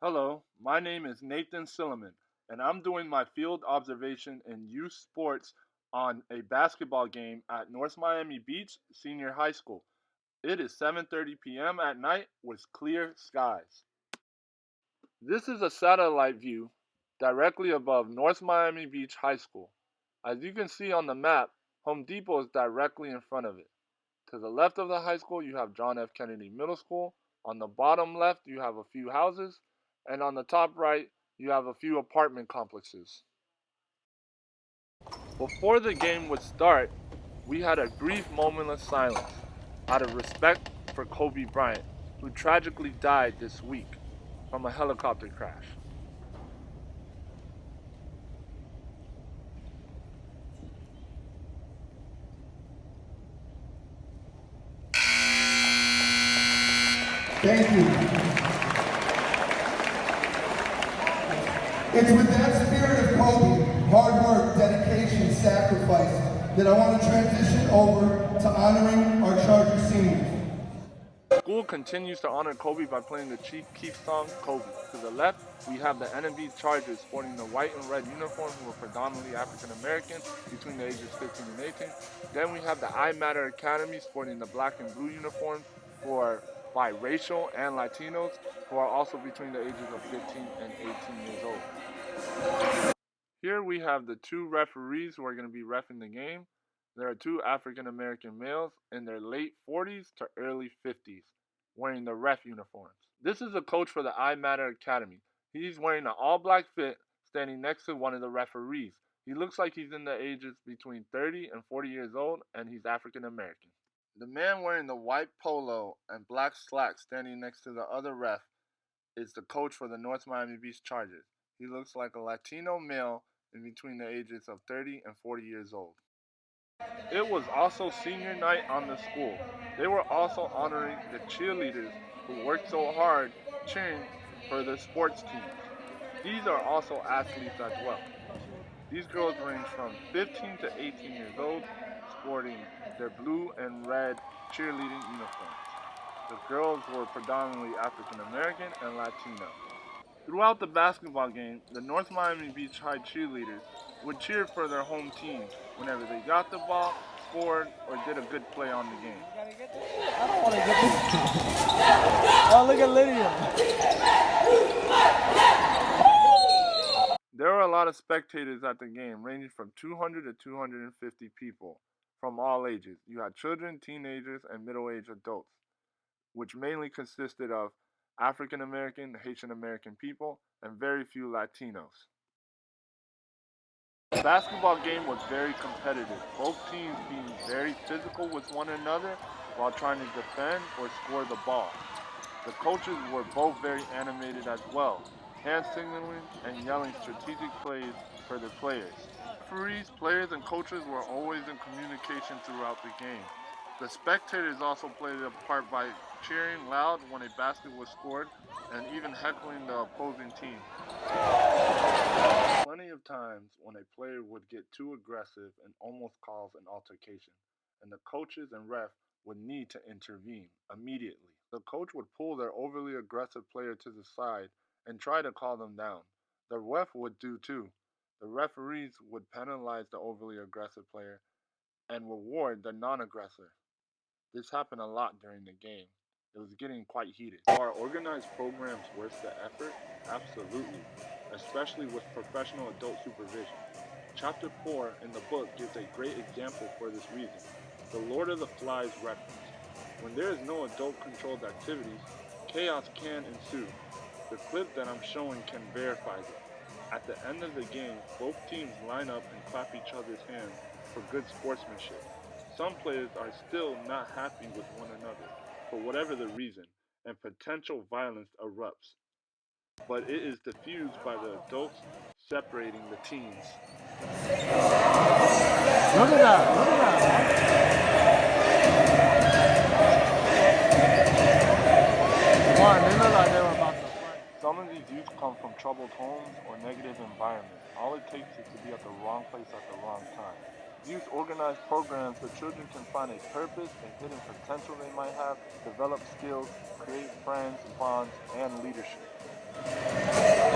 Hello, my name is Nathan Silimon, and I'm doing my field observation in youth sports on a basketball game at North Miami Beach Senior High School. It is 7:30 p.m. at night with clear skies. This is a satellite view directly above North Miami Beach High School. As you can see on the map, Home Depot is directly in front of it. To the left of the high school, you have John F. Kennedy Middle School. On the bottom left, you have a few houses. And on the top right, you have a few apartment complexes. Before the game would start, we had a brief moment of silence out of respect for Kobe Bryant, who tragically died this week from a helicopter crash. Thank you. It's with that spirit of Kobe, hard work, dedication, sacrifice, that I want to transition over to honoring our Charger seniors. The school continues to honor Kobe by playing the Chief Keef song, Kobe. To the left, we have the NMB Chargers sporting the white and red uniform who are predominantly African American between the ages 15 and 18. Then we have the I Matter Academy sporting the black and blue uniform who are biracial and Latinos who are also between the ages of 15 and 18 years old. Here we have the two referees who are going to be reffing the game. There are two African American males in their late 40s to early 50s wearing the ref uniforms. This is a coach for the I Matter Academy. He's wearing an all black fit standing next to one of the referees. He looks like he's in the ages between 30 and 40 years old and he's African American. The man wearing the white polo and black slacks standing next to the other ref is the coach for the North Miami Beach Chargers. He looks like a Latino male in between the ages of 30 and 40 years old. It was also senior night on the school. They were also honoring the cheerleaders who worked so hard cheering for the sports teams. These are also athletes as well. These girls range from 15 to 18 years old, sporting their blue and red cheerleading uniforms. The girls were predominantly African American and Latino. Throughout the basketball game, the North Miami Beach High cheerleaders would cheer for their home team whenever they got the ball, scored, or did a good play on the game. I don't want to get this. Oh, look at Lydia. There were a lot of spectators at the game, ranging from 200 to 250 people from all ages. You had children, teenagers, and middle-aged adults, which mainly consisted of African American, Haitian American people, and very few Latinos. The basketball game was very competitive, both teams being very physical with one another while trying to defend or score the ball. The coaches were both very animated as well, hand signaling and yelling strategic plays for their players. Referees, players, and coaches were always in communication throughout the game. The spectators also played a part by cheering loud when a basket was scored and even heckling the opposing team. Plenty of times when a player would get too aggressive and almost cause an altercation, and the coaches and ref would need to intervene immediately. The coach would pull their overly aggressive player to the side and try to calm them down. The ref would do too. The referees would penalize the overly aggressive player and reward the non-aggressor. This happened a lot during the game. It was getting quite heated. Are organized programs worth the effort? Absolutely, especially with professional adult supervision. Chapter 4 in the book gives a great example for this reason. The Lord of the Flies reference. When there is no adult-controlled activities, chaos can ensue. The clip that I'm showing can verify this. At the end of the game, both teams line up and clap each other's hands for good sportsmanship. Some players are still not happy with one another, for whatever the reason, and potential violence erupts. But it is diffused by the adults separating the teams. Look at that. Look at that. One, they look like they were about to fight. Some of these youth come from troubled homes or negative environments. All it takes is to be at the wrong place at the wrong time. Youth organized programs so children can find a purpose, a hidden potential they might have, develop skills, create friends, bonds, and leadership.